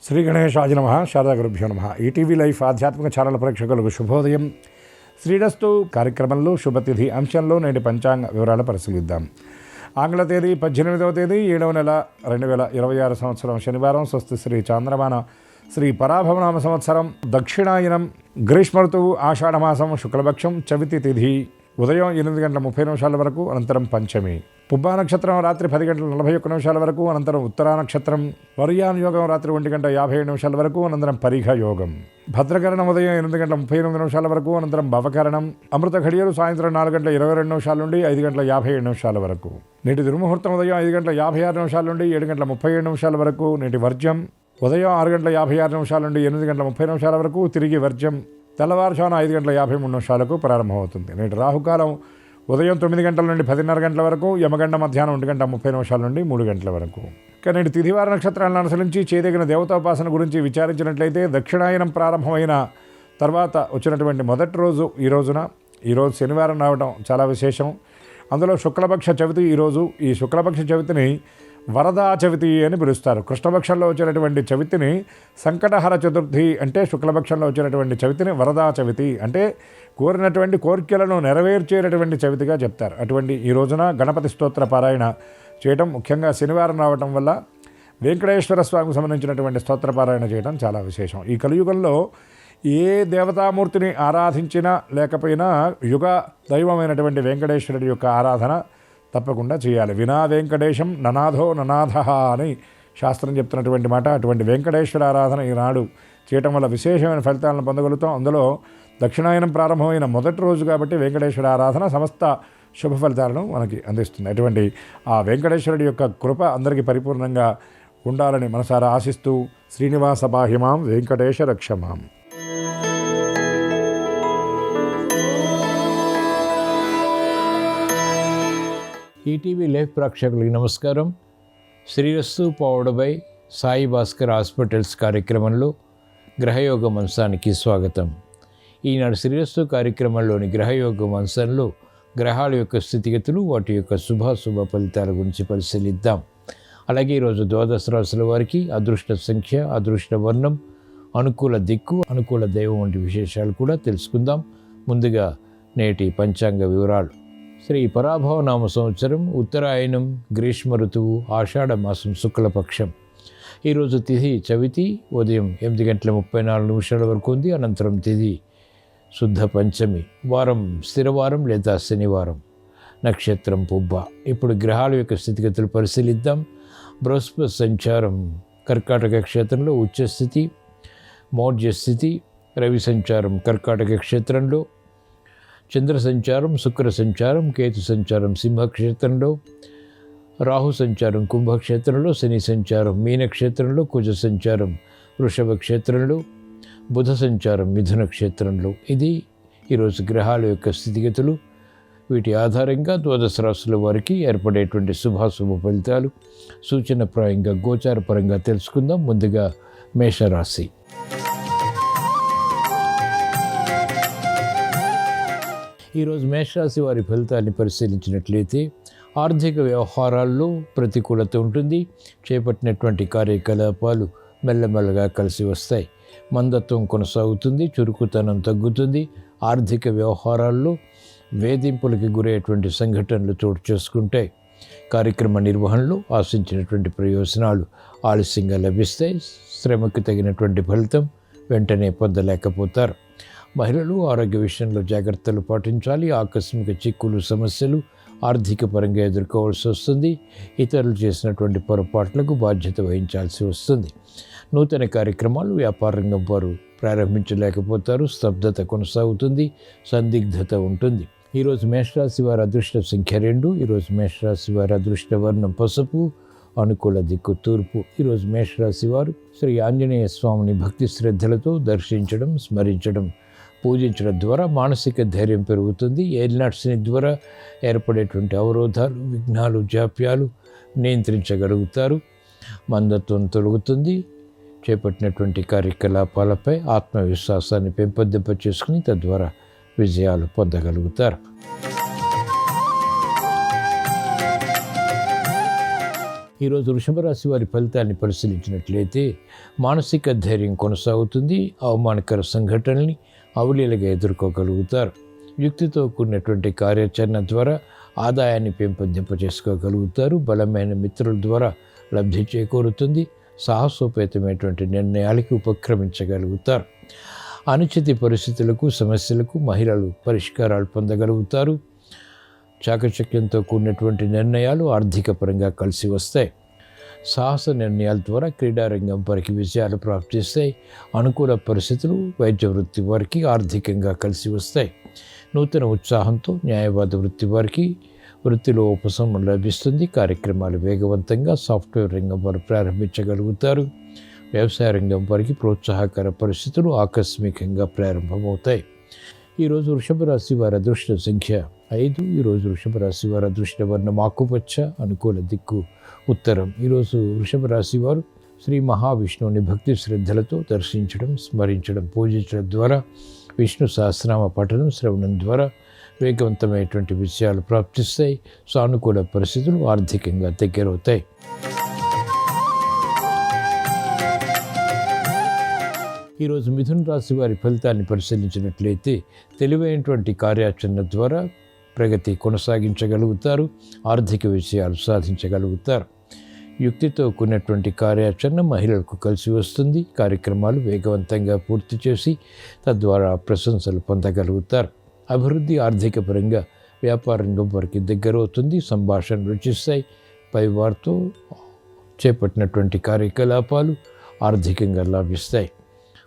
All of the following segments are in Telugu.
శ్రీ గణేశాయ నమః. శారదా గురుభ్యో నమః. ఈటీవీ లైఫ్ ఆధ్యాత్మిక ఛానల్ ప్రేక్షకులకు శుభోదయం. శ్రీరస్తు కార్యక్రమంలో శుభతిథి అంశంలో నేటి పంచాంగ వివరాలు పరిశీలిద్దాం. ఆంగ్ల తేదీ 18వ తేదీ 7వ నెల 2026 సంవత్సరం శనివారం. స్వస్తి శ్రీ చాంద్రమాన శ్రీ పరాభవనామ సంవత్సరం దక్షిణాయనం గ్రీష్మ ఋతువు ఆషాఢమాసం శుక్లపక్షం చవితి తిథి ఉదయం 8 గంటల 30 నిమిషాల వరకు, అనంతరం పంచమి. పుబ్బా నక్షత్రం రాత్రి 10 గంటల 41 నిమిషాల వరకు, అనంతరం ఉత్తరా నక్షత్రం. వర్యాన్ యోగం రాత్రి 1 గంట 57 నిమిషాల వరకు, అనంతరం పరిఘ యోగం. భద్రకరణం ఉదయం 8 గంటల 38 నిమిషాల వరకు, అనంతరం భవకరణం. అమృత ఘడియలు సాయంత్రం 4 గంటల 22 నిమిషాల నుండి 5 గంటల 57 నిమిషాల వరకు. నేటి దుర్ముహూర్తం ఉదయం 5 గంటల 56 నిమిషాల నుండి 7 గంటల 37 నిమిషాల వరకు. నేటి వర్జ్యం ఉదయం 6 గంటల 56 నిమిషాల నుండి 8 గంటల 30 నిమిషాల వరకు. తిరిగి వర్జ్యం తెల్లవారుజామున 5 గంటల 53 నిమిషాలకు ప్రారంభమవుతుంది. నేటి రాహుకాలం ఉదయం 9 గంటల నుండి 10:30 గంటల వరకు, యమగండ మధ్యాహ్నం 1 గంట 30 నిమిషాల నుండి 3 గంటల వరకు. ఇక నేటి తిథివార నక్షత్రాలను అనుసరించి చేయదగిన దేవతాపాసన గురించి విచారించినట్లయితే, దక్షిణాయనం ప్రారంభమైన తర్వాత వచ్చినటువంటి మొదటి రోజు ఈరోజు శనివారం రావడం చాలా విశేషం. అందులో శుక్లపక్ష చవితి ఈరోజు. ఈ శుక్లపక్ష చవితిని వరదా చవితి అని పిలుస్తారు. కృష్ణపక్షంలో వచ్చినటువంటి చవితిని సంకటహర చతుర్థి అంటే, శుక్లపక్షంలో వచ్చినటువంటి చవితిని వరదా చవితి అంటే కోరినటువంటి కోరికలను నెరవేర్చేటటువంటి చవితిగా చెప్తారు. అటువంటి ఈ రోజున గణపతి స్తోత్ర పారాయణ చేయడం, ముఖ్యంగా శనివారం రావటం వల్ల వెంకటేశ్వర స్వామికి సంబంధించినటువంటి స్తోత్ర పారాయణ చేయడం చాలా విశేషం. ఈ కలియుగంలో ఏ దేవతామూర్తిని ఆరాధించినా లేకపోయినా యుగ దైవమైనటువంటి వెంకటేశ్వరుడి యొక్క ఆరాధన తప్పకుండా చేయాలి. వినా వెంకటేశం ననాథో ననాథ అని శాస్త్రం చెప్తున్నటువంటి మాట. అటువంటి వెంకటేశ్వర ఆరాధన ఈనాడు చేయటం వల్ల విశేషమైన ఫలితాలను పొందగలుగుతాం. అందులో దక్షిణాయనం ప్రారంభమైన మొదటి రోజు కాబట్టి వెంకటేశ్వర ఆరాధన సమస్త శుభ ఫలితాలను మనకి అందిస్తుంది. అటువంటి ఆ వెంకటేశ్వరుడి యొక్క కృప అందరికీ పరిపూర్ణంగా ఉండాలని మనసారా ఆశిస్తూ, శ్రీనివాస పాహిమాం వెంకటేశ రక్షమాం. ఈటీవీ లైవ్ ప్రేక్షకులకి నమస్కారం. Srirastu powered by Sai Bhaskar hospitals కార్యక్రమంలో గ్రహయోగం అంశానికి స్వాగతం. ఈనాడు శ్రీరస్తు కార్యక్రమంలోని గ్రహయోగం అంశంలో గ్రహాల యొక్క స్థితిగతులు, వాటి యొక్క శుభాశుభ ఫలితాల గురించి పరిశీలిద్దాం. అలాగే ఈరోజు ద్వాదశ రాశుల వారికి అదృష్ట సంఖ్య, అదృష్ట వర్ణం, అనుకూల దిక్కు, అనుకూల దైవం వంటి విశేషాలు కూడా తెలుసుకుందాం. ముందుగా నేటి పంచాంగ వివరాలు. శ్రీ పరాభవనామ సంవత్సరం ఉత్తరాయణం గ్రీష్మ ఋతువు ఆషాఢ మాసం శుక్లపక్షం. ఈరోజు తిథి చవితి ఉదయం 8 గంటల 34 నిమిషాల వరకు ఉంది. అనంతరం తిథి శుద్ధ పంచమి. వారం స్థిరవారం లేదా శనివారం. నక్షత్రం పుబ్బ. ఇప్పుడు గ్రహాల యొక్క స్థితిగతులు పరిశీలిద్దాం. బృహస్పతి సంచారం కర్కాటక క్షేత్రంలో ఉచ్చస్థితి, మౌఢ్య స్థితి. రవి సంచారం కర్కాటక క్షేత్రంలో. చంద్ర సంచారం, శుక్ర సంచారం, కేతు సంచారం సింహక్షేత్రంలో. రాహు సంచారం కుంభక్షేత్రంలో. శని సంచారం మీనక్షేత్రంలో. కుజ సంచారం వృషభ క్షేత్రంలో. బుధ సంచారం మిథున క్షేత్రంలో. ఇది ఈరోజు గ్రహాల యొక్క స్థితిగతులు. వీటి ఆధారంగా ద్వాదశ రాశుల వారికి ఏర్పడేటువంటి శుభాశుభ ఫలితాలు సూచనప్రాయంగా గోచారపరంగా తెలుసుకుందాం. ముందుగా మేషరాశి. ఈరోజు మేషరాశి వారి ఫలితాన్ని పరిశీలించినట్లయితే, ఆర్థిక వ్యవహారాల్లో ప్రతికూలత ఉంటుంది. చేపట్టినటువంటి కార్యకలాపాలు మెల్లమెల్లగా కలిసి వస్తాయి. మందత్వం కొనసాగుతుంది. చురుకుతనం తగ్గుతుంది. ఆర్థిక వ్యవహారాల్లో వేధింపులకి గురయ్యేటువంటి సంఘటనలు చోటు చేసుకుంటాయి. కార్యక్రమ నిర్వహణలో ఆశించినటువంటి ప్రయోజనాలు ఆలస్యంగా లభిస్తాయి. శ్రమకు తగినటువంటి ఫలితం వెంటనే పొందలేకపోతారు. మహిళలు ఆరోగ్య విషయంలో జాగ్రత్తలు పాటించాలి. ఆకస్మిక చిక్కులు, సమస్యలు ఆర్థిక పరంగా ఎదుర్కోవాల్సి వస్తుంది. ఇతరులు చేసినటువంటి పొరపాట్లకు బాధ్యత వహించాల్సి వస్తుంది. నూతన కార్యక్రమాలు వ్యాపార రంగం వారు ప్రారంభించలేకపోతారు. స్తబ్దత కొనసాగుతుంది. సందిగ్ధత ఉంటుంది. ఈరోజు మేషరాశి వారి అదృష్ట సంఖ్య 2. ఈరోజు మేషరాశి వారి అదృష్ట వర్ణం పసుపు, అనుకూల దిక్కు తూర్పు. ఈరోజు మేషరాశి వారు శ్రీ ఆంజనేయ స్వామిని భక్తి శ్రద్ధలతో దర్శించడం, స్మరించడం, పూజించడం ద్వారా మానసిక ధైర్యం పెరుగుతుంది. ఏలినాటి శని ద్వారా ఏర్పడేటువంటి అవరోధాలు, విఘ్నాలు, జాప్యాలు నియంత్రించగలుగుతారు. మందత్వం తొలగుతుంది. చేపట్టినటువంటి కార్యకలాపాలపై ఆత్మవిశ్వాసాన్ని పెంపొందింప చేసుకుని తద్వారా విజయాలు పొందగలుగుతారు. ఈరోజు వృషభ రాశి వారి ఫలితాన్ని పరిశీలించినట్లయితే మానసిక ధైర్యం కొనసాగుతుంది. అవమానకర సంఘటనల్ని అవలీలగా ఎదుర్కోగలుగుతారు. యుక్తితో కూడినటువంటి కార్యాచరణ ద్వారా ఆదాయాన్ని పెంపొందింపజేసుకోగలుగుతారు. బలమైన మిత్రుల ద్వారా లబ్ధి చేకూరుతుంది. సాహసోపేతమైనటువంటి నిర్ణయాలకి ఉపక్రమించగలుగుతారు. అనుచిత పరిస్థితులకు, సమస్యలకు మహిళలు పరిష్కారాలు పొందగలుగుతారు. చాకచక్యంతో కూడినటువంటి నిర్ణయాలు ఆర్థిక పరంగా కలిసి వస్తాయి. సాహస నిర్ణయాల ద్వారా క్రీడారంగం వారికి విజయాలు ప్రాప్తిస్తాయి. అనుకూల పరిస్థితులు వైద్య వృత్తి వారికి ఆర్థికంగా కలిసి వస్తాయి. నూతన ఉత్సాహంతో న్యాయవాద వృత్తి వారికి వృత్తిలో ఉపశమనం లభిస్తుంది. కార్యక్రమాలు వేగవంతంగా సాఫ్ట్వేర్ రంగం వారు ప్రారంభించగలుగుతారు. వ్యవసాయ రంగం వారికి ప్రోత్సాహకర పరిస్థితులు ఆకస్మికంగా ప్రారంభమవుతాయి. ఈరోజు వృషభ రాశి వారి అదృష్ట సంఖ్య 5. ఈరోజు వృషభ రాశి వారి అదృష్ట వర్ణం ఆకుపచ్చ. అనుకూల దిక్కు ఉత్తరం. ఈరోజు వృషభ రాశి వారు శ్రీ మహావిష్ణువుని భక్తి శ్రద్ధలతో దర్శించడం, స్మరించడం, పూజించడం ద్వారా విష్ణు సహస్రనామ పఠనం, శ్రవణం ద్వారా వేగవంతమైనటువంటి విషయాలు ప్రాప్తిస్తాయి. సానుకూల పరిస్థితులు ఆర్థికంగా దగ్గరవుతాయి. ఈరోజు మిథున రాశి వారి ఫలితాన్ని పరిశీలించినట్లయితే తెలివైనటువంటి కార్యాచరణ ద్వారా ప్రగతి కొనసాగించగలుగుతారు. ఆర్థిక విషయాలు సాధించగలుగుతారు. యుక్తితో కూడినటువంటి కార్యాచరణ మహిళలకు కలిసి వస్తుంది. కార్యక్రమాలు వేగవంతంగా పూర్తి చేసి తద్వారా ప్రశంసలు పొందగలుగుతారు. అభివృద్ధి ఆర్థిక పరంగా వ్యాపార రంగం వారికి దగ్గరవుతుంది. సంభాషణ రుచిస్తాయి. పైవారితో చేపట్టినటువంటి కార్యకలాపాలు ఆర్థికంగా లాభిస్తాయి.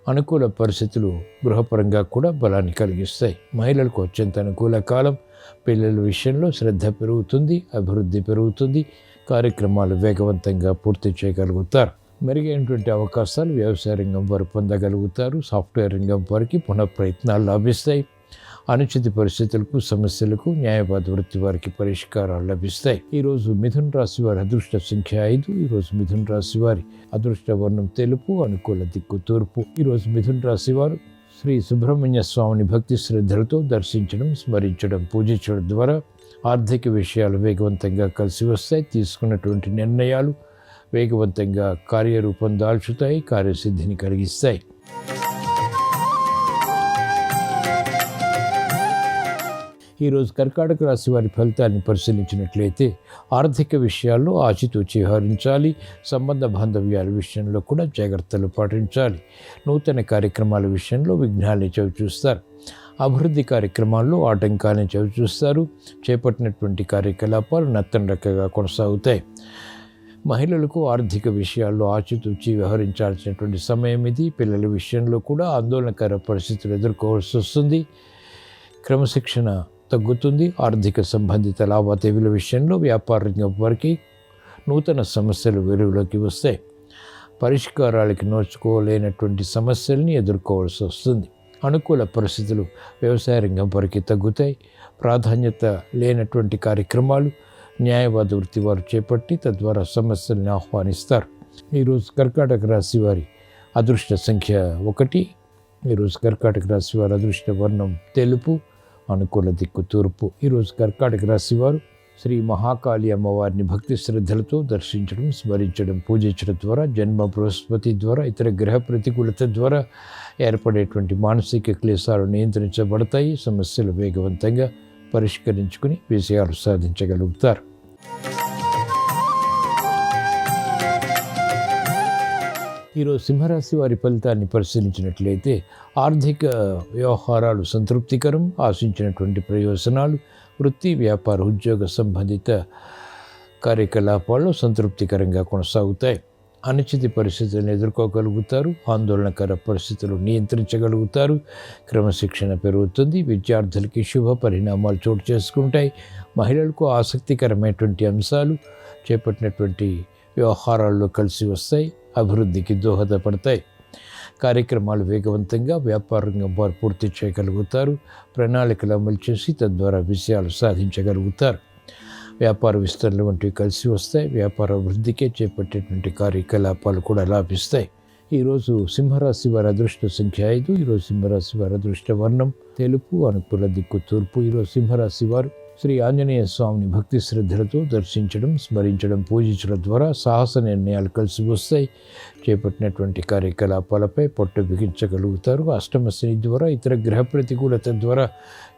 అనుకూల పరిస్థితులు గృహపరంగా కూడా బలాన్ని కలిగిస్తాయి. మహిళలకు అత్యంత అనుకూల కాలం. పిల్లల విషయంలో శ్రద్ధ పెరుగుతుంది. అభివృద్ధి పెరుగుతుంది. కార్యక్రమాలు వేగవంతంగా పూర్తి చేయగలుగుతారు. మెరుగైనటువంటి అవకాశాలు వ్యవసాయ రంగం వారు పొందగలుగుతారు. సాఫ్ట్వేర్ రంగం వారికి పునఃప్రయత్నాలు లాభిస్తాయి. అనుచిత పరిస్థితులకు, సమస్యలకు న్యాయవాద వృత్తి వారికి పరిష్కారాలు లభిస్తాయి. ఈరోజు మిథున రాశి వారి అదృష్ట సంఖ్య 5. ఈరోజు మిథున రాశి వారి అదృష్ట వర్ణం తెలుపు. అనుకూల దిక్కు తూర్పు. ఈరోజు మిథున రాశి వారు శ్రీ సుబ్రహ్మణ్య స్వామిని భక్తి శ్రద్ధలతో దర్శించడం, స్మరించడం, పూజించడం ద్వారా ఆర్థిక విషయాలు వేగవంతంగా కలిసి వస్తాయి. తీసుకున్నటువంటి నిర్ణయాలు వేగవంతంగా కార్యరూపం దాల్చుతాయి. కార్యసిద్ధిని కలిగిస్తాయి. ఈరోజు కర్కాటక రాశి వారి ఫలితాన్ని పరిశీలించినట్లయితే ఆర్థిక విషయాల్లో ఆచితూచి వ్యవహరించాలి. సంబంధ బాంధవ్యాల విషయంలో కూడా జాగ్రత్తలు పాటించాలి. నూతన కార్యక్రమాల విషయంలో విఘ్నాల్ని చవిచూస్తారు. అభివృద్ధి కార్యక్రమాల్లో ఆటంకాలను చవిచూస్తారు. చేపట్టినటువంటి కార్యకలాపాలు నత్తనడకగా కొనసాగుతాయి. మహిళలకు ఆర్థిక విషయాల్లో ఆచితూచి వ్యవహరించాల్సినటువంటి సమయం ఇది. పిల్లల విషయంలో కూడా ఆందోళనకర పరిస్థితులు ఎదుర్కోవాల్సి వస్తుంది. క్రమశిక్షణ తగ్గుతుంది. ఆర్థిక సంబంధిత లావాదేవీల విషయంలో వ్యాపార రంగం వారికి నూతన సమస్యలు వెలుగులోకి వస్తాయి. పరిష్కారాలకి నోచుకోలేనటువంటి సమస్యల్ని ఎదుర్కోవాల్సి వస్తుంది. అనుకూల పరిస్థితులు వ్యవసాయ రంగం వారికి తగ్గుతాయి. ప్రాధాన్యత లేనటువంటి కార్యక్రమాలు న్యాయవాద వృత్తి వారు చేపట్టి తద్వారా సమస్యల్ని ఆహ్వానిస్తారు. ఈరోజు కర్కాటక రాశి వారి అదృష్ట సంఖ్య 1. ఈరోజు కర్కాటక రాశి వారి అదృష్ట వర్ణం తెలుపు. అనుకూల దిక్కు తూర్పు. ఈరోజు కర్కాటక రాశి వారు శ్రీ మహాకాళి అమ్మవారిని భక్తి శ్రద్ధలతో దర్శించడం, స్మరించడం, పూజించడం ద్వారా జన్మ బృహస్పతి ద్వారా ఇతర గ్రహ ప్రతికూలత ద్వారా ఏర్పడేటువంటి మానసిక క్లేశాలు నియంత్రించబడతాయి. సమస్యలు వేగవంతంగా పరిష్కరించుకుని విజయాలు సాధించగలుగుతారు. ఈరోజు సింహరాశి వారి ఫలితాన్ని పరిశీలించినట్లయితే ఆర్థిక వ్యవహారాలు సంతృప్తికరం. ఆశించినటువంటి ప్రయోజనాలు వృత్తి, వ్యాపార, ఉద్యోగ సంబంధిత కార్యకలాపాల్లో సంతృప్తికరంగా కొనసాగుతాయి. అనుచిత పరిస్థితులను ఎదుర్కోగలుగుతారు. ఆందోళనకర పరిస్థితులు నియంత్రించగలుగుతారు. క్రమశిక్షణ పెరుగుతుంది. విద్యార్థులకి శుభ పరిణామాలు చోటు చేసుకుంటాయి. మహిళలకు ఆసక్తికరమైనటువంటి అంశాలు చేపట్టినటువంటి వ్యవహారాల్లో కలిసి వస్తాయి. అభివృద్ధికి దోహదపడతాయి. కార్యక్రమాలు వేగవంతంగా వ్యాపార రంగం వారు పూర్తి చేయగలుగుతారు. ప్రణాళికలు అమలు చేసి తద్వారా విజయాలు సాధించగలుగుతారు. వ్యాపార విస్తరణ వంటివి కలిసి వస్తాయి. వ్యాపార అభివృద్ధికే చేపట్టేటువంటి కార్యకలాపాలు కూడా లాభిస్తాయి. ఈరోజు సింహరాశి వారి అదృష్ట సంఖ్య 5. ఈరోజు సింహరాశి వారి అదృష్ట వర్ణం తెలుపు. అనుకూల దిక్కు తూర్పు. ఈరోజు సింహరాశి వారు శ్రీ ఆంజనేయ స్వామిని భక్తి శ్రద్ధలతో దర్శించడం, స్మరించడం, పూజించడం ద్వారా సాహస నిర్ణయాలు కలిసి వస్తాయి. చేపట్టినటువంటి కార్యకలాపాలపై పట్టు బిగించగలుగుతారు. అష్టమ శని ద్వారా ఇతర గ్రహ ప్రతికూలత ద్వారా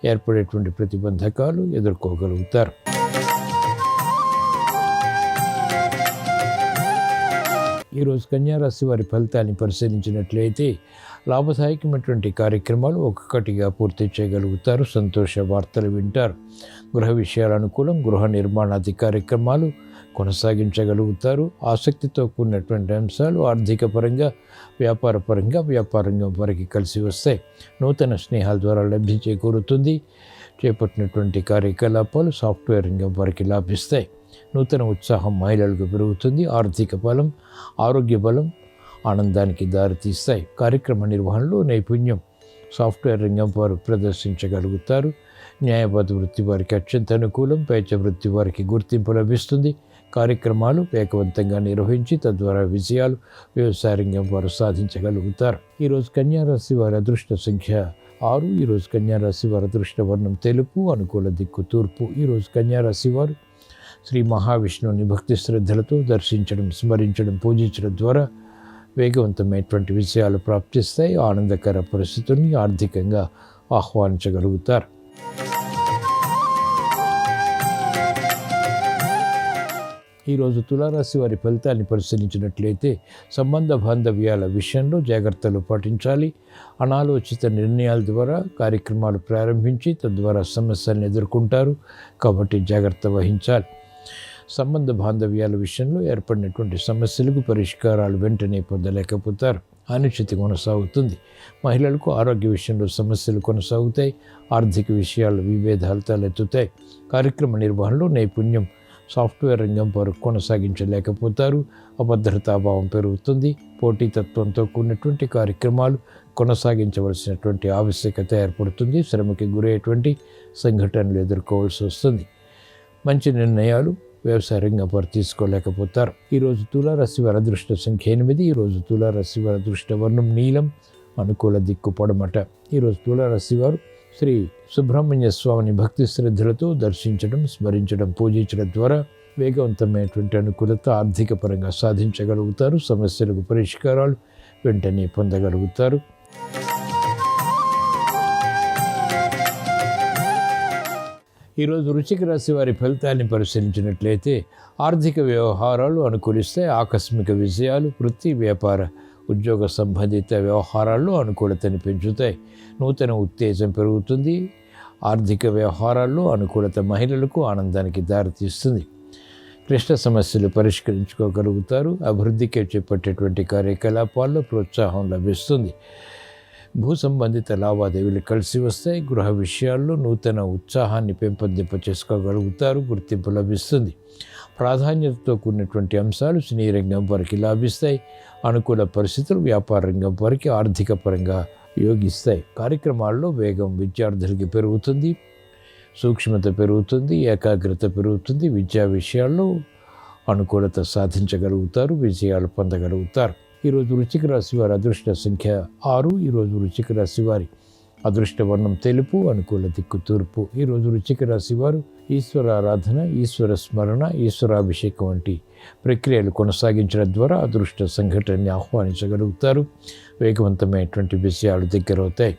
ఏర్పడేటువంటి ప్రతిబంధకాలు ఎదుర్కోగలుగుతారు. ఈరోజు కన్యారాశి వారి ఫలితాన్ని పరిశీలించినట్లయితే లాభదాయకమైనటువంటి కార్యక్రమాలు ఒక్కొక్కటిగా పూర్తి చేయగలుగుతారు. సంతోష వార్తలు వింటారు. గృహ విషయాల అనుకూలం, గృహ నిర్మాణాది కార్యక్రమాలు కొనసాగించగలుగుతారు. ఆసక్తితో కూడినటువంటి అంశాలు ఆర్థిక పరంగా, వ్యాపార పరంగా, వ్యాపారంగం వారికి కలిసి వస్తాయి. నూతన స్నేహాల ద్వారా లబ్ధి చేకూరుతుంది. చేపట్టినటువంటి కార్యకలాపాలు సాఫ్ట్వేర్ రంగం వారికి లాభిస్తాయి. నూతన ఉత్సాహం మహిళలకు పెరుగుతుంది. ఆర్థిక బలం, ఆరోగ్య బలం ఆనందానికి దారితీస్తాయి. కార్యక్రమ నిర్వహణలో నైపుణ్యం సాఫ్ట్వేర్ రంగం వారు ప్రదర్శించగలుగుతారు. న్యాయవాద వృత్తి వారికి అత్యంత అనుకూలం. పేచ వృత్తి వారికి గుర్తింపు లభిస్తుంది. కార్యక్రమాలు వేగవంతంగా నిర్వహించి తద్వారా విజయాలు వ్యవసాయ రంగం వారు సాధించగలుగుతారు. ఈరోజు కన్యారాశి వారి అదృష్ట సంఖ్య 6. ఈరోజు కన్యారాశి వారి అదృష్ట వర్ణం తెలుపు. అనుకూల దిక్కు తూర్పు. ఈరోజు కన్యారాశి వారు శ్రీ మహావిష్ణువుని భక్తి శ్రద్ధలతో దర్శించడం, స్మరించడం, పూజించడం ద్వారా వేగవంతమైనటువంటి విజయాలు ప్రాప్తిస్తాయి. ఆనందకర పరిస్థితుల్ని ఆర్థికంగా ఆహ్వానించగలుగుతారు. ఈరోజు తులారాశి వారి ఫలితాన్ని పరిశీలించినట్లయితే సంబంధ బాంధవ్యాల విషయంలో జాగ్రత్తలు పాటించాలి. అనాలోచిత నిర్ణయాల ద్వారా కార్యక్రమాలు ప్రారంభించి తద్వారా సమస్యలను ఎదుర్కొంటారు. కాబట్టి జాగ్రత్త వహించాలి. సంబంధ బాంధవ్యాల విషయంలో ఏర్పడినటువంటి సమస్యలకు పరిష్కారాలు వెంటనే పొందలేకపోతారు. అనిశ్చితి కొనసాగుతుంది. మహిళలకు ఆరోగ్య విషయంలో సమస్యలు కొనసాగుతాయి. ఆర్థిక విషయాలు విభేదాలు తలెత్తుతాయి. కార్యక్రమ నిర్వహణలో నైపుణ్యం సాఫ్ట్వేర్ రంగం వారు కొనసాగించలేకపోతారు. అభద్రతాభావం పెరుగుతుంది. పోటీతత్వంతో కూడినటువంటి కార్యక్రమాలు కొనసాగించవలసినటువంటి ఆవశ్యకత ఏర్పడుతుంది. శ్రమకి గురయ్యేటువంటి సంఘటనలు ఎదుర్కోవాల్సి వస్తుంది. మంచి నిర్ణయాలు వ్యవసాయ రంగం వారు తీసుకోలేకపోతారు. ఈరోజు తులారాశి వారి అదృష్ట సంఖ్య 8. ఈరోజు తులారాశి వారి అదృష్ట వర్ణం నీలం. అనుకూల దిక్కు పడమట. ఈరోజు తులారాశి వారు శ్రీ సుబ్రహ్మణ్య స్వామిని భక్తి శ్రద్ధలతో దర్శించడం, స్మరించడం, పూజించడం ద్వారా వేగవంతమైనటువంటి అనుకూలత ఆర్థిక పరంగా సాధించగలుగుతారు. సమస్యలకు పరిష్కారాలు వెంటనే పొందగలుగుతారు. ఈరోజు వృశ్చిక రాశి వారి ఫలితాన్ని పరిశీలించినట్లయితే ఆర్థిక వ్యవహారాలు అనుకూలిస్తాయి. ఆకస్మిక విజయాలు వృత్తి, వ్యాపార, ఉద్యోగ సంబంధిత వ్యవహారాల్లో అనుకూలతని పెంచుతాయి. నూతన ఉత్తేజం పెరుగుతుంది. ఆర్థిక వ్యవహారాల్లో అనుకూలత మహిళలకు ఆనందానికి దారితీస్తుంది. క్లిష్ట సమస్యలు పరిష్కరించుకోగలుగుతారు. అభివృద్ధికి చేపట్టేటువంటి కార్యకలాపాల్లో ప్రోత్సాహం లభిస్తుంది. భూ సంబంధిత లావాదేవీలు కలిసి వస్తాయి. గృహ విషయాల్లో నూతన ఉత్సాహాన్ని పెంపొందింప చేసుకోగలుగుతారు. గుర్తింపు లభిస్తుంది. ప్రాధాన్యతతో కూడినటువంటి అంశాలు సినీ రంగం వారికి లాభిస్తాయి. అనుకూల పరిస్థితులు వ్యాపార రంగం వారికి ఆర్థిక పరంగా యోగిస్తాయి. కార్యక్రమాల్లో వేగం విద్యార్థులకి పెరుగుతుంది. సూక్ష్మత పెరుగుతుంది. ఏకాగ్రత పెరుగుతుంది. విద్యా విషయాల్లో అనుకూలత సాధించగలుగుతారు. విజయాలు పొందగలుగుతారు. ఈరోజు వృశ్చిక రాశి వారి అదృష్ట సంఖ్య 6. ఈరోజు వృశ్చిక రాశి వారి అదృష్ట వర్ణం తెలుపు. అనుకూల దిక్కు తూర్పు. ఈరోజు వృశ్చిక రాశి వారు ఈశ్వర ఆరాధన, ఈశ్వర స్మరణ, ఈశ్వరాభిషేకం వంటి ప్రక్రియలు కొనసాగించడం ద్వారా అదృష్ట సంఘటనని ఆహ్వానించగలుగుతారు. వేగవంతమైనటువంటి విషయాలు దగ్గరవుతాయి.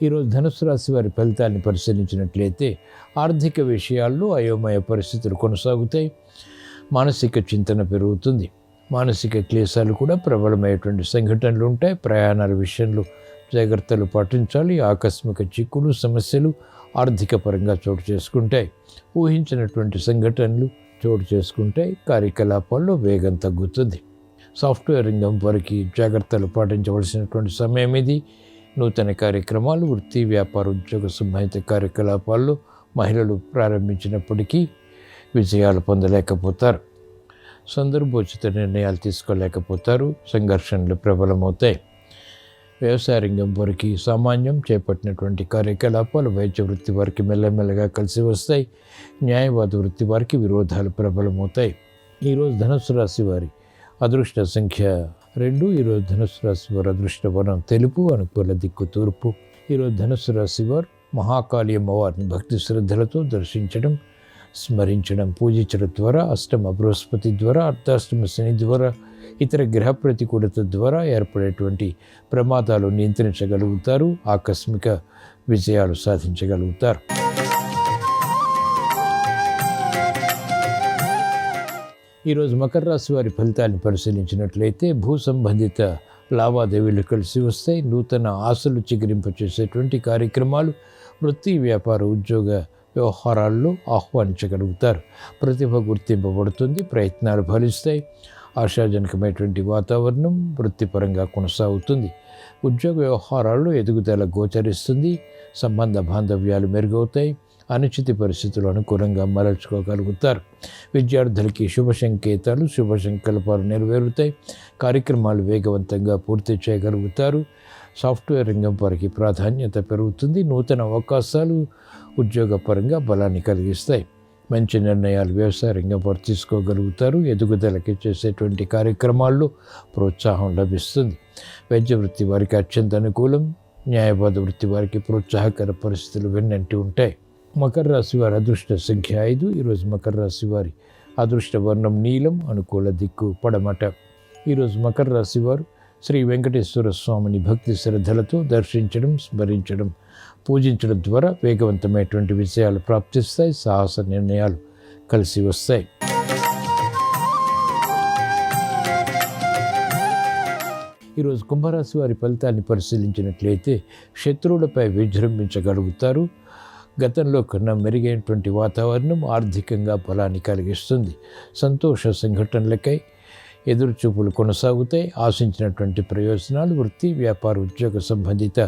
ఈరోజు ధనుసు రాశి వారి ఫలితాన్ని పరిశీలించినట్లయితే ఆర్థిక విషయాల్లో అయోమయ పరిస్థితులు కొనసాగుతాయి. మానసిక చింతన పెరుగుతుంది. మానసిక క్లేశాలు కూడా ప్రబలమైనటువంటి సంఘటనలు ఉంటాయి. ప్రయాణాల విషయంలో జాగ్రత్తలు పాటించాలి. ఆకస్మిక చిక్కులు, సమస్యలు ఆర్థిక పరంగా చోటు చేసుకుంటాయి. ఊహించినటువంటి సంఘటనలు చోటు చేసుకుంటాయి. కార్యకలాపాల్లో వేగం తగ్గుతుంది. సాఫ్ట్వేర్ రంగం వారికి జాగ్రత్తలు పాటించవలసినటువంటి సమయం ఇది. నూతన కార్యక్రమాలు, వృత్తి, వ్యాపార, ఉద్యోగ సంబంధిత కార్యకలాపాల్లో మహిళలు ప్రారంభించినప్పటికీ విజయాలు పొందలేకపోతారు. సందర్భోచిత నిర్ణయాలు తీసుకోలేకపోతారు. సంఘర్షణలు ప్రబలమవుతాయి. వ్యవసాయ రంగం వారికి సామాన్యం. చేపట్టినటువంటి కార్యకలాపాలు వైద్య వృత్తి వారికి మెల్లమెల్లగా కలిసి వస్తాయి. న్యాయవాద వృత్తి వారికి విరోధాలు ప్రబలమవుతాయి. ఈరోజు ధనుసు రాశి వారి అదృష్ట సంఖ్య 2 ఈరోజు ధనుసు రాశి వారు అదృష్టవర్ణం తెలుపు, అనుకూల దిక్కు తూర్పు. ఈరోజు ధనుసు రాశి వారు మహాకాళి అమ్మవారిని భక్తి శ్రద్ధలతో దర్శించడం, స్మరించడం, పూజించడం ద్వారా అష్టమ బృహస్పతి ద్వారా, అర్ధాష్టమ శని ద్వారా, ఇతర గ్రహ ప్రతికూలత ద్వారా ఏర్పడేటువంటి ప్రమాదాలు నియంత్రించగలుగుతారు, ఆకస్మిక విజయాలు సాధించగలుగుతారు. ఈరోజు మకర రాశి వారి ఫలితాన్ని పరిశీలించినట్లయితే భూ సంబంధిత లావాదేవీలు కలిసి వస్తాయి. నూతన ఆశలు చిగురింపచేసేటువంటి కార్యక్రమాలు వృత్తి, వ్యాపార, ఉద్యోగ వ్యవహారాల్లో ఆహ్వానించగలుగుతారు. ప్రతిభ గుర్తింపబడుతుంది, ప్రయత్నాలు ఫలిస్తాయి. ఆశాజనకమైనటువంటి వాతావరణం వృత్తిపరంగా కొనసాగుతుంది. ఉద్యోగ వ్యవహారాల్లో ఎదుగుదల గోచరిస్తుంది. సంబంధ బాంధవ్యాలు మెరుగవుతాయి. అనుచిత పరిస్థితులు అనుకూలంగా మరల్చుకోగలుగుతారు. విద్యార్థులకి శుభ సంకేతాలు, శుభ సంకల్పాలు నెరవేరుతాయి. కార్యక్రమాలు వేగవంతంగా పూర్తి చేయగలుగుతారు. సాఫ్ట్వేర్ రంగం వారికి ప్రాధాన్యత పెరుగుతుంది. నూతన అవకాశాలు ఉద్యోగపరంగా బలాన్ని కలిగిస్తాయి. మంచి నిర్ణయాలు వ్యవసాయ రంగం వారు తీసుకోగలుగుతారు. ఎదుగుదలకి చేసేటువంటి కార్యక్రమాల్లో ప్రోత్సాహం లభిస్తుంది. వైద్య వృత్తి వారికి అత్యంత అనుకూలం. న్యాయవాద వృత్తి వారికి ప్రోత్సాహకర పరిస్థితులు వెన్నంటి ఉంటాయి. మకర రాశి వారి అదృష్ట సంఖ్య 5. ఈరోజు మకర రాశి వారి అదృష్ట వర్ణం నీలం, అనుకూల దిక్కు పడమట. ఈరోజు మకర రాశి వారు శ్రీ వెంకటేశ్వర స్వామిని భక్తి శ్రద్ధలతో దర్శించడం, స్మరించడం, పూజించడం ద్వారా వేగవంతమైనటువంటి విజయాలు ప్రాప్తిస్తాయి. సాహస నిర్ణయాలు కలిసి వస్తాయి. ఈరోజు కుంభరాశి వారి ఫలితాన్ని పరిశీలించినట్లయితే శత్రువులపై విజృంభించగలుగుతారు. గతంలో కన్నా మెరుగైనటువంటి వాతావరణం ఆర్థికంగా బలాన్ని కలిగిస్తుంది. సంతోష సంఘటనలకై ఎదురుచూపులు కొనసాగుతాయి. ఆశించినటువంటి ప్రయోజనాలు వృత్తి, వ్యాపార, ఉద్యోగ సంబంధిత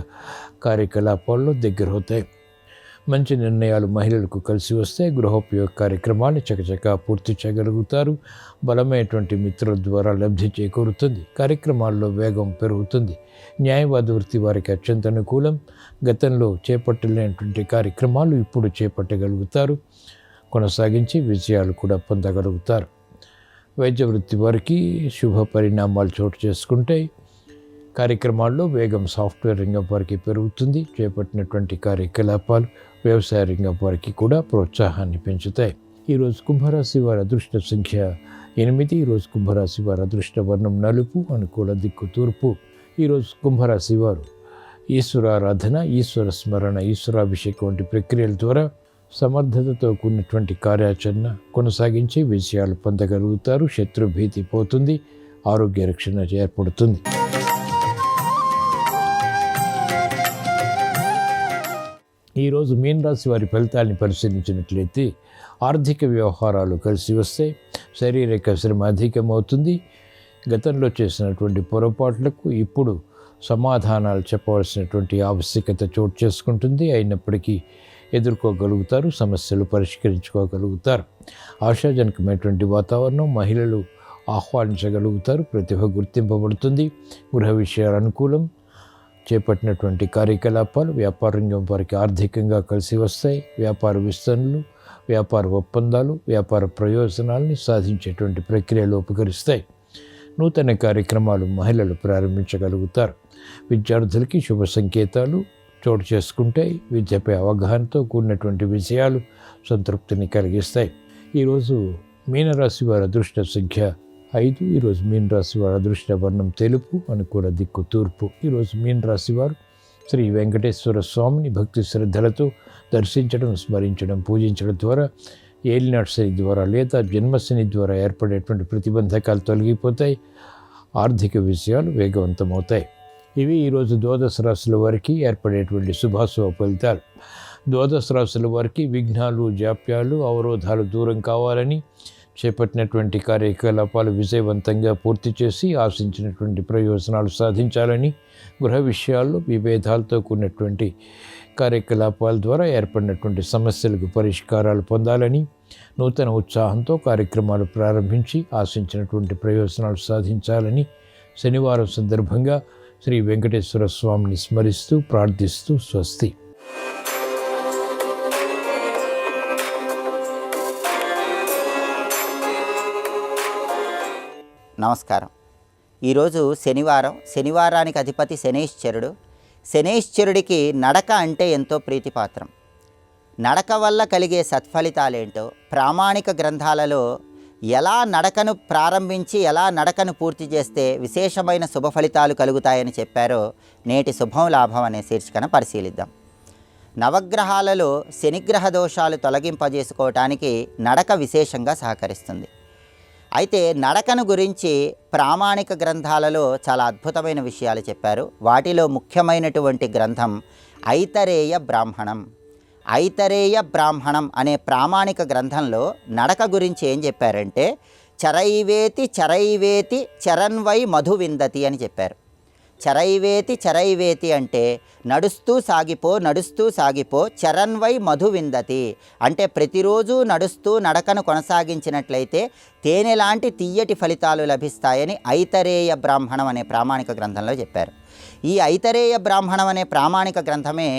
కార్యకలాపాల్లో దగ్గరవుతాయి. మంచి నిర్ణయాలు మహిళలకు కలిసి వస్తాయి. గృహోపయోగ కార్యక్రమాలు చకచకా పూర్తి చేయగలుగుతారు. బలమైనటువంటి మిత్రుల ద్వారా లబ్ధి చేకూరుతుంది. కార్యక్రమాల్లో వేగం పెరుగుతుంది. న్యాయవాద వృత్తి వారికి అత్యంత అనుకూలం. గతంలో చేపట్టలేనటువంటి కార్యక్రమాలు ఇప్పుడు చేపట్టగలుగుతారు. కొనసాగించి విజయాలు కూడా పొందగలుగుతారు. వైద్య వృత్తి వారికి శుభ పరిణామాలు చోటు చేసుకుంటాయి. కార్యక్రమాల్లో వేగం సాఫ్ట్వేర్ రంగం వారికి పెరుగుతుంది. చేపట్టినటువంటి కార్యకలాపాలు వ్యవసాయ రంగం వారికి కూడా ప్రోత్సాహాన్ని పెంచుతాయి. ఈరోజు కుంభరాశి వారి అదృష్ట సంఖ్య 8. ఈరోజు కుంభరాశి వారి అదృష్ట వర్ణం నలుపు, అనుకూల దిక్కు తూర్పు. ఈరోజు కుంభరాశి వారు ఈశ్వరారాధన, ఈశ్వర స్మరణ, ఈశ్వరాభిషేకం వంటి ప్రక్రియల ద్వారా సమర్థతతో కూడినటువంటి కార్యాచరణ కొనసాగించి విజయాలు పొందగలుగుతారు. శత్రు భీతి పోతుంది. ఆరోగ్య రక్షణ ఏర్పడుతుంది. ఈరోజు మీన రాశి వారి ఫలితాన్ని పరిశీలించినట్లయితే ఆర్థిక వ్యవహారాలు కలిసి వస్తాయి. శారీరక శ్రమ అధికమవుతుంది. గతంలో చేసినటువంటి పొరపాట్లకు ఇప్పుడు సమాధానాలు చెప్పవలసినటువంటి ఆవశ్యకత చోటు చేసుకుంటుంది. అయినప్పటికీ ఎదుర్కోగలుగుతారు. సమస్యలు పరిష్కరించుకోగలుగుతారు. ఆశాజనకమైనటువంటి వాతావరణం మహిళలు ఆహ్వానించగలుగుతారు. ప్రతిభ గుర్తింపబడుతుంది. గృహ విషయాలు అనుకూలం. చేపట్టినటువంటి కార్యకలాపాలు వ్యాపార రంగం వారికి ఆర్థికంగా కలిసి వస్తాయి. వ్యాపార విస్తరణలు, వ్యాపార ఒప్పందాలు, వ్యాపార ప్రయోజనాలని సాధించేటువంటి ప్రక్రియలు ఉపకరిస్తాయి. నూతన కార్యక్రమాలు మహిళలు ప్రారంభించగలుగుతారు. విద్యార్థులకి శుభ సంకేతాలు చోటు చేసుకుంటాయి. విద్యపై అవగాహనతో కూడినటువంటి విజయాలు సంతృప్తిని కలిగిస్తాయి. ఈరోజు మీనరాశి వారి అదృష్ట సంఖ్య 5. ఈరోజు మీన రాశి వారి అదృష్ట వర్ణం తెలుపు, అనుకూల దిక్కు తూర్పు. ఈరోజు మీన రాశి వారు శ్రీ వెంకటేశ్వర స్వామిని భక్తి శ్రద్ధలతో దర్శించడం, స్మరించడం, పూజించడం ద్వారా ఏలినాటి శని ద్వారా లేదా జన్మశని ద్వారా ఏర్పడేటువంటి ప్రతిబంధకాలు తొలగిపోతాయి. ఆర్థిక విషయాలు వేగవంతమవుతాయి. ఇవి ఈరోజు ద్వాదశ రాశుల వారికి ఏర్పడేటువంటి శుభాశుభ ఫలితాలు. ద్వాదశ రాశుల వారికి విఘ్నాలు, జాప్యాలు, అవరోధాలు దూరం కావాలని చేపట్టినటువంటి కార్యకలాపాలు విజయవంతంగా పూర్తి చేసి ఆశించినటువంటి ప్రయోజనాలు సాధించాలని, గృహ విషయాల్లో విభేదాలతో కూడినటువంటి కార్యకలాపాల ద్వారా ఏర్పడినటువంటి సమస్యలకు పరిష్కారాలు పొందాలని, నూతన ఉత్సాహంతో కార్యక్రమాలు ప్రారంభించి ఆశించినటువంటి ప్రయోజనాలు సాధించాలని శనివారం సందర్భంగా శ్రీ వెంకటేశ్వర స్వామిని స్మరిస్తూ ప్రార్థిస్తూ స్వస్తి. నమస్కారం. ఈరోజు శనివారానికి అధిపతి శనైశ్చరుడు. శనైశ్చరుడికి నడక అంటే ఎంతో ప్రీతిపాత్రం. నడక వల్ల కలిగే సత్ఫలితాలేంటో ప్రామాణిక గ్రంథాలలో ఎలా నడకను ప్రారంభించి ఎలా నడకను పూర్తి చేస్తే విశేషమైన శుభ ఫలితాలు కలుగుతాయని చెప్పారో నేటి శుభం లాభం అనే శీర్షికన పరిశీలిద్దాం. నవగ్రహాలలో శనిగ్రహ దోషాలు తొలగింపజేసుకోవటానికి నడక విశేషంగా సహకరిస్తుంది. అయితే నడకను గురించి ప్రామాణిక గ్రంథాలలో చాలా అద్భుతమైన విషయాలు చెప్పారు. వాటిలో ముఖ్యమైనటువంటి గ్రంథం ఐతరేయ బ్రాహ్మణం. ఐతరేయ బ్రాహ్మణం అనే ప్రామాణిక గ్రంథంలో నడక గురించి ఏం చెప్పారంటే చరైవేతి చరన్వై మధు విందతి అని చెప్పారు. చరైవేతి అంటే నడుస్తూ సాగిపో చరన్వై మధు విందతి అంటే ప్రతిరోజు నడుస్తూ నడకను కొనసాగించినట్లయితే తేనె లాంటి తీయటి ఫలితాలు లభిస్తాయని ఐతరేయ బ్రాహ్మణం అనే ప్రామాణిక గ్రంథంలో చెప్పారు. ఈ ఐతరేయ బ్రాహ్మణం అనే ప్రామాణిక గ్రంథమే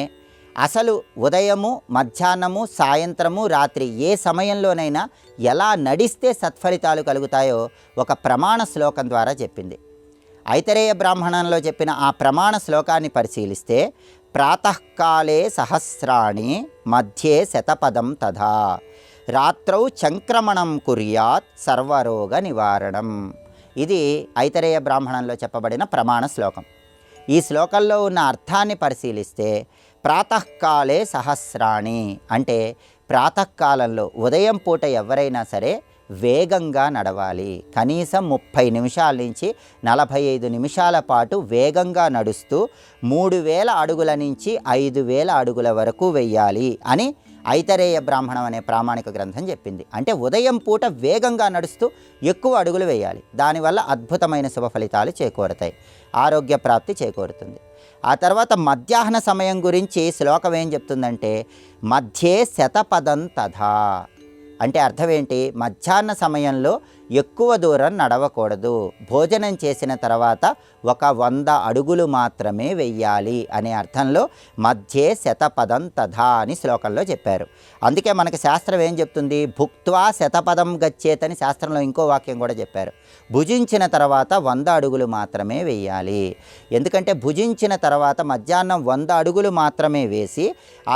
అసలు ఉదయము, మధ్యాహ్నము, సాయంత్రము, రాత్రి ఏ సమయంలోనైనా ఎలా నడిస్తే సత్ఫలితాలు కలుగుతాయో ఒక ప్రమాణ శ్లోకం ద్వారా చెప్పింది. ఐతరేయ బ్రాహ్మణంలో చెప్పిన ఆ ప్రమాణ శ్లోకాన్ని పరిశీలిస్తే ప్రాతఃకాలే సహస్రాణి మధ్యే శతపదం తథా రాత్రౌ చంక్రమణం కుర్యాత్ సర్వరోగ నివారణం. ఇది ఐతరేయ బ్రాహ్మణంలో చెప్పబడిన ప్రమాణ శ్లోకం. ఈ శ్లోకంలో ఉన్న అర్థాన్ని పరిశీలిస్తే ప్రాతఃకాలే సహస్రాణి అంటే ప్రాతఃకాలంలో ఉదయం పూట ఎవరైనా సరే వేగంగా నడవాలి. కనీసం 30 నిమిషాల నుంచి 45 నిమిషాల పాటు వేగంగా నడుస్తూ 3000 అడుగుల నుంచి 5000 అడుగుల వరకు వెయ్యాలి అని ఐతరేయ బ్రాహ్మణం అనే ప్రామాణిక గ్రంథం చెప్పింది. అంటే ఉదయం పూట వేగంగా నడుస్తూ ఎక్కువ అడుగులు వేయాలి. దానివల్ల అద్భుతమైన శుభ ఫలితాలు చేకూరుతాయి, ఆరోగ్య ప్రాప్తి చేకూరుతుంది. ఆ తర్వాత మధ్యాహ్న సమయం గురించి శ్లోకం ఏం చెప్తుందంటే మధ్యే శతపదం తథా అంటే అర్థం ఏంటి? మధ్యాహ్న సమయంలో ఎక్కువ దూరం నడవకూడదు. భోజనం చేసిన తర్వాత 100 అడుగులు మాత్రమే వెయ్యాలి అనే అర్థంలో మధ్యే శతపదం తథా అని శ్లోకంలో చెప్పారు. అందుకే మనకు శాస్త్రం ఏం చెప్తుంది? భుక్త్వా శతపదం గచ్చేతని శాస్త్రంలో ఇంకో వాక్యం కూడా చెప్పారు. భుజించిన తర్వాత 100 అడుగులు మాత్రమే వెయ్యాలి. ఎందుకంటే భుజించిన తర్వాత మధ్యాహ్నం 100 అడుగులు మాత్రమే వేసి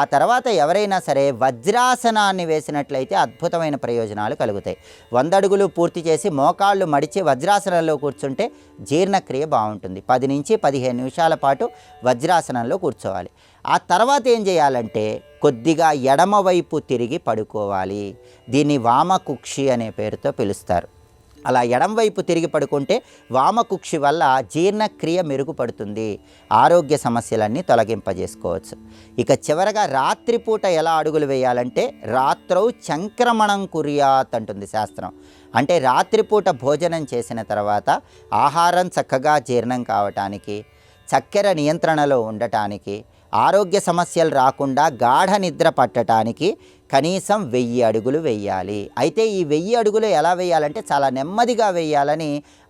ఆ తర్వాత ఎవరైనా సరే వజ్రాసనాన్ని వేసినట్లయితే అద్భుతమైన ప్రయోజనాలు కలుగుతాయి. 100 అడుగులు పూర్తి చేసి మోకాళ్ళు మడిచి వజ్రాసనంలో కూర్చుంటే జీర్ణక్రియ బాగుంటుంది. 10 నుంచి 15 నిమిషాల పాటు వజ్రాసనంలో కూర్చోవాలి. ఆ తర్వాత ఏం చేయాలంటే కొద్దిగా ఎడమవైపు తిరిగి పడుకోవాలి. దీన్ని వామకుక్షి అనే పేరుతో పిలుస్తారు. అలా ఎడంవైపు తిరిగి పడుకుంటే వామకుక్షి వల్ల జీర్ణక్రియ మెరుగుపడుతుంది, ఆరోగ్య సమస్యలన్నీ తొలగింపజేసుకోవచ్చు. ఇక చివరగా రాత్రిపూట ఎలా అడుగులు వేయాలంటే రాత్రౌ చంక్రమణం కుర్యాత్ అంటుంది శాస్త్రం. అంటే రాత్రిపూట భోజనం చేసిన తర్వాత ఆహారం చక్కగా జీర్ణం కావటానికి, చక్కెర నియంత్రణలో ఉండటానికి, ఆరోగ్య సమస్యలు రాకుండా గాఢ నిద్ర పట్టడానికి కనీసం 1000 అడుగులు వెయ్యాలి. అయితే ఈ 1000 అడుగులు ఎలా వేయాలంటే చాలా నెమ్మదిగా వేయాలని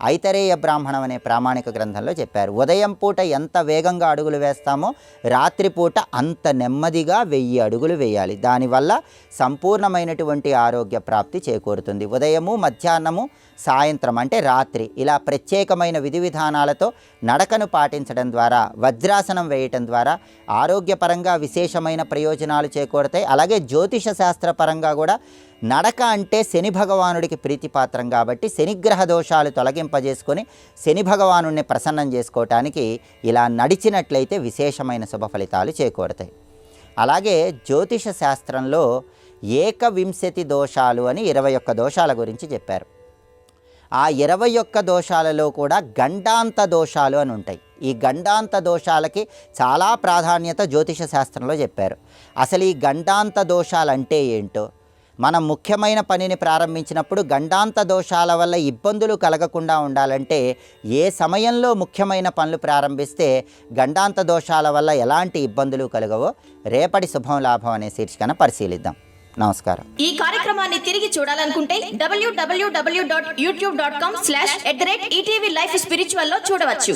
ఐతరేయ బ్రాహ్మణం అనే ప్రామాణిక గ్రంథంలో చెప్పారు. ఉదయం పూట ఎంత వేగంగా అడుగులు వేస్తామో రాత్రిపూట అంత నెమ్మదిగా 1000 అడుగులు వేయాలి. దానివల్ల సంపూర్ణమైనటువంటి ఆరోగ్య ప్రాప్తి చేకూరుతుంది. ఉదయము, మధ్యాహ్నము, సాయంత్రం అంటే రాత్రి ఇలా ప్రత్యేకమైన విధి విధానాలతో నడకను పాటించడం ద్వారా, వజ్రాసనం వేయటం ద్వారా ఆరోగ్యపరంగా విశేషమైన ప్రయోజనాలు చేకూరుతాయి. అలాగే జ్యోతిష శాస్త్రపరంగా కూడా నడక అంటే శని భగవానుడికి ప్రీతిపాత్రం కాబట్టి శనిగ్రహ దోషాలు తొలగింపజేసుకొని శని భగవానుడిని ప్రసన్నం చేసుకోవటానికి ఇలా నడిచినట్లయితే విశేషమైన శుభ ఫలితాలు చేకూరుతాయి. అలాగే జ్యోతిష శాస్త్రంలో 21 దోషాలు అని 21 దోషాల గురించి చెప్పారు. ఆ 21 దోషాలలో కూడా గండాంత దోషాలు అని ఉంటాయి. ఈ గండాంత దోషాలకి చాలా ప్రాధాన్యత జ్యోతిష శాస్త్రంలో చెప్పారు. అసలు ఈ గండాంత దోషాలు అంటే ఏంటో, మనం ముఖ్యమైన పనిని ప్రారంభించినప్పుడు గండాంత దోషాల వల్ల ఇబ్బందులు కలగకుండా ఉండాలంటే ఏ సమయంలో ముఖ్యమైన పనులు ప్రారంభిస్తే గండాంత దోషాల వల్ల ఎలాంటి ఇబ్బందులు కలగవో రేపటి శుభం లాభం అనే శీర్షికన పరిశీలిద్దాం. నమస్కారం. ఈ కార్యక్రమాన్ని తిరిగి చూడాలనుకుంటే www.youtube.com/ETV Life Spiritual లో చూడవచ్చు.